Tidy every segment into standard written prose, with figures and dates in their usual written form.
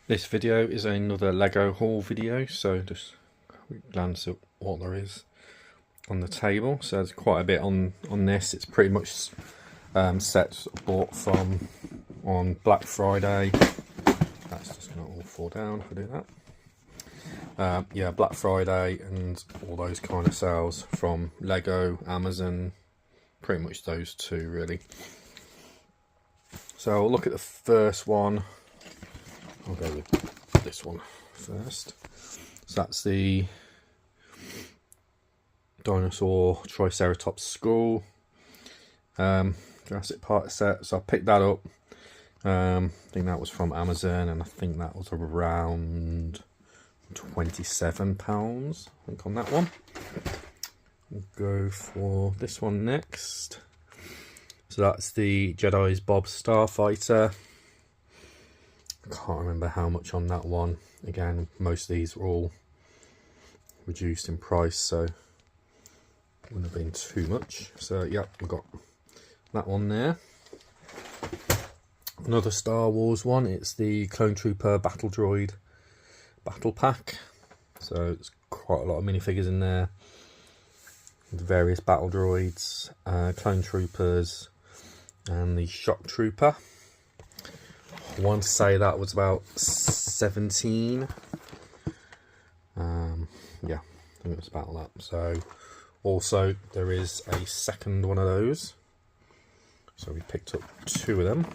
This video is another Lego haul video, so just glance at what there is on the table. So there's quite a bit on this. It's pretty much sets bought from on Black Friday. That's just going to all fall down if I do that. Yeah, Black Friday and all those kind of sales from Lego, Amazon, pretty much those two really. So I'll look at the first one. I'll go with this one first. So that's the Dinosaur Triceratops skull, Jurassic Park set. So I picked that up. I think that was from Amazon, and I think that was around £27. I think on that one. We'll go for this one next. So that's the Jedi's Bob Starfighter. I can't remember how much on that one. Again, most of these are all reduced in price, so it wouldn't have been too much. So yeah, we've got that one there. Another Star Wars one, it's the Clone Trooper Battle Droid Battle Pack. So it's quite a lot of minifigures in there, with various battle droids, clone troopers, and the shock trooper. I want to say that was about 17. Yeah, I think it was about that. So also there is a second one of those. So we picked up two of them.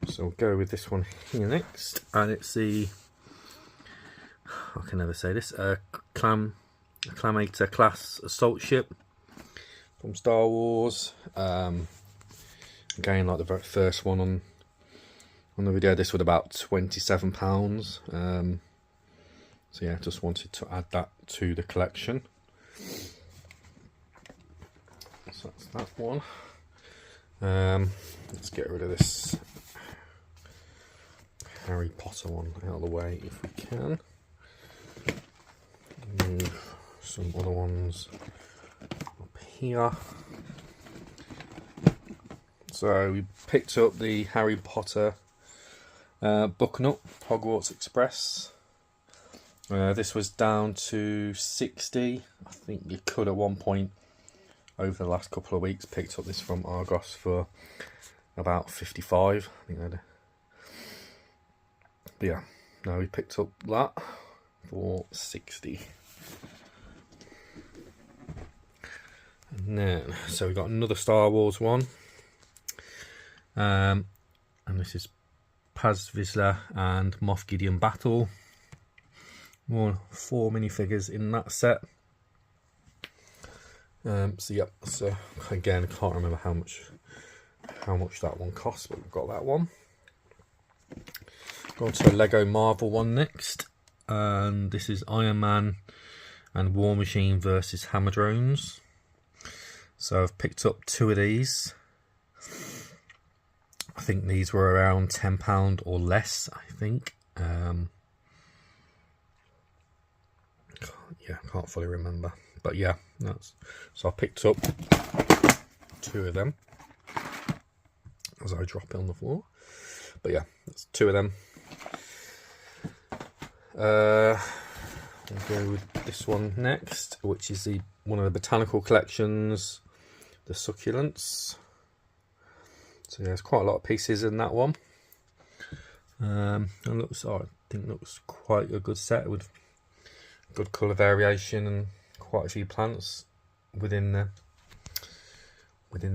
So we'll go with this one here next, and it's the, I can never say this, Clamator class assault ship from Star Wars. Again, like the very first one on the video, this was about £27. So yeah, just wanted to add that to the collection. So that's that one. Let's get rid of this Harry Potter one out of the way if we can. Move some other ones up here. So we picked up the Harry Potter Book Nut Hogwarts Express. This was down to 60. I think you could at one point over the last couple of weeks picked up this from Argos for about 55. I think they'd. But yeah, now we picked up that for 60. And then, so we got another Star Wars one. And this is Paz Vizsla and Moff Gideon Battle. 4 minifigures in that set. So yeah, so again, I can't remember how much that one cost, but we've got that one. Go on to a Lego Marvel one next, and this is Iron Man and War Machine versus Hammerdrones. So I've picked up 2 of these. I think these were around £10 or less, I think. Yeah, can't fully remember. But yeah, so I picked up 2 of them as I drop it on the floor. But yeah, that's 2 of them. I'll go with this one next, which is one of the botanical collections, the Succulents. So yeah, there's quite a lot of pieces in that one. And I think looks quite a good set with good colour variation and quite a few plants within the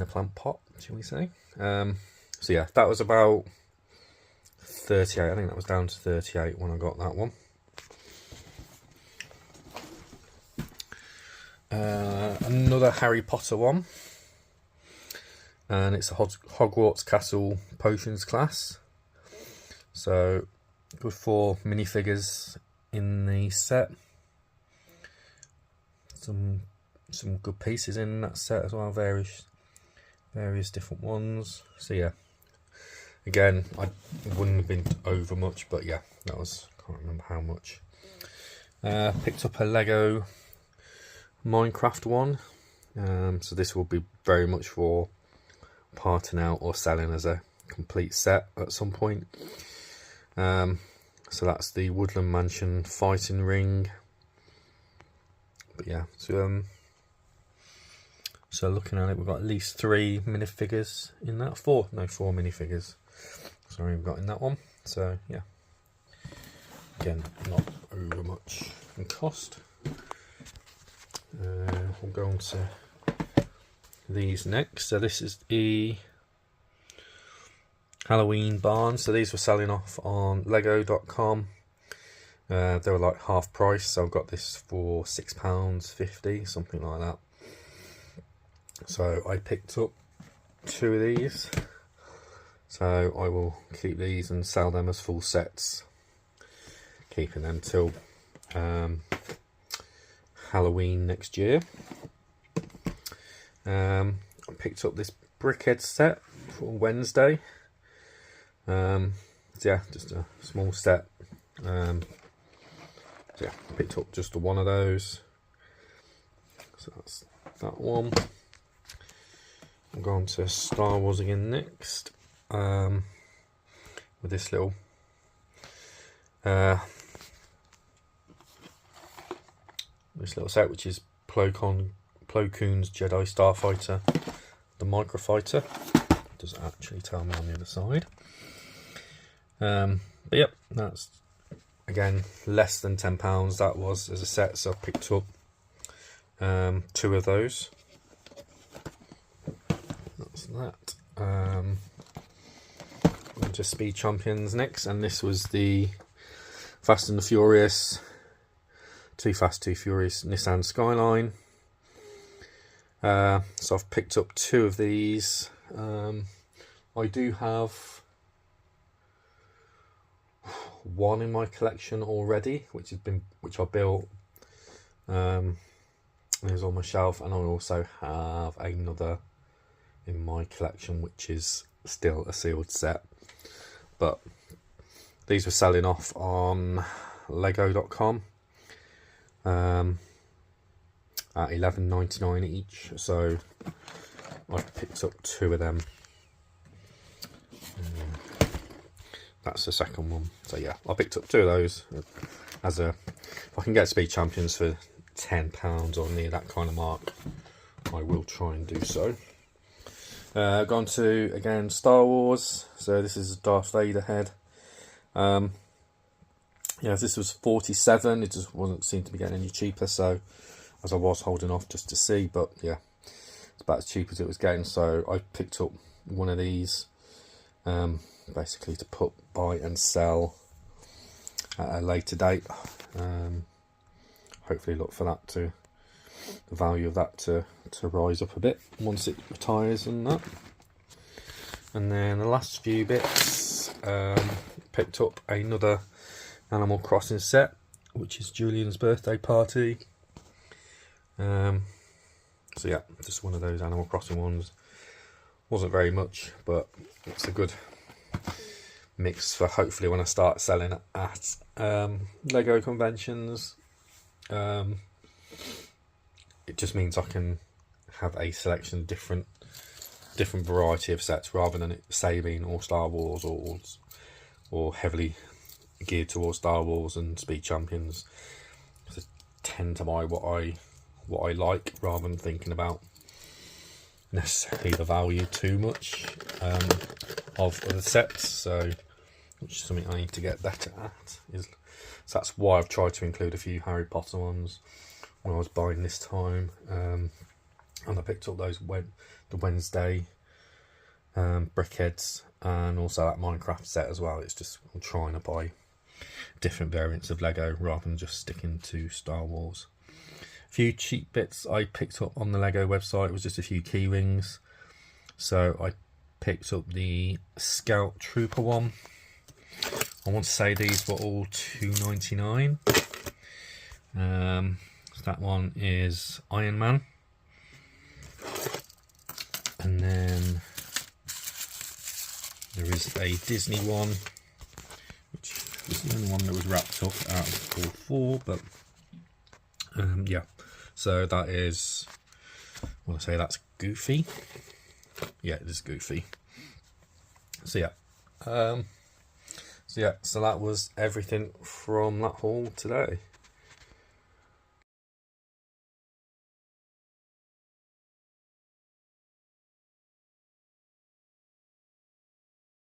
plant pot, shall we say. So yeah, that was about 38. I think that was down to 38 when I got that one. Another Harry Potter one, and it's a Hogwarts Castle Potions class. So good 4 minifigures in the set. Some good pieces in that set as well, various different ones. So yeah, again, I wouldn't have been over much, but yeah, that was, can't remember how much. Picked up a Lego Minecraft one. So this will be very much for parting out or selling as a complete set at some point. So that's the Woodland Mansion fighting ring. But yeah, so looking at it, we've got at least 3 minifigures in that. 4 minifigures. Sorry, we've got in that one. So yeah, again, not over much in cost. We'll go on to these next. So this is the Halloween barn. So these were selling off on lego.com. They were like half price, so I've got this for £6.50, something like that. So I picked up 2 of these, so I will keep these and sell them as full sets, keeping them till Halloween next year. I picked up this Brickhead set for Wednesday. So yeah, just a small set. So yeah, picked up just one of those. So that's that one. I'm going to Star Wars again next. With this little set, which is Plo Koon's Jedi Starfighter, the Microfighter. Doesn't actually tell me on the other side. But yep, that's again less than £10 that was as a set, so I picked up 2 of those. That's that. Onto Speed Champions next, and this was the Fast and the Furious, Too Fast, Too Furious Nissan Skyline. So I've picked up 2 of these. I do have 1 in my collection already, which I built. It was on my shelf, and I also have another in my collection, which is still a sealed set. But these were selling off on lego.com at $11.99 each, so I picked up 2 of them. That's the second one. So yeah, I picked up 2 of those as a, if I can get Speed Champions for £10 or near that kind of mark, I will try and do so. Gone to again Star Wars. So this is Darth Vader head. Yeah, this was 47. It just wasn't seem to be getting any cheaper, so as I was holding off just to see, but yeah, it's about as cheap as it was getting, so I picked up 1 of these, basically to buy and sell at a later date. Hopefully look for that the value of that to rise up a bit once it retires and that. And then the last few bits, picked up another Animal Crossing set, which is Julian's birthday party. So yeah, just one of those Animal Crossing ones. Wasn't very much, but it's a good mix for hopefully when I start selling at Lego conventions. It just means I can have a selection of different variety of sets, rather than it saving all Star Wars or heavily geared towards Star Wars and Speed Champions. I tend to buy what I like, rather than thinking about necessarily the value too much of the sets. So, which is something I need to get better at. So that's why I've tried to include a few Harry Potter ones when I was buying this time, and I picked up the Wednesday Brickheads, and also that Minecraft set as well. It's just I'm trying to buy different variants of Lego rather than just sticking to Star Wars. A few cheap bits I picked up on the Lego website was just a few key rings. So I picked up the Scout Trooper one. I want to say these were all $2.99. So that one is Iron Man. And then there is a Disney one, which was the only one that was wrapped up out of all 4, but yeah, so that is, I want to say that's Goofy. Yeah, it is Goofy. So yeah, so that was everything from that haul today.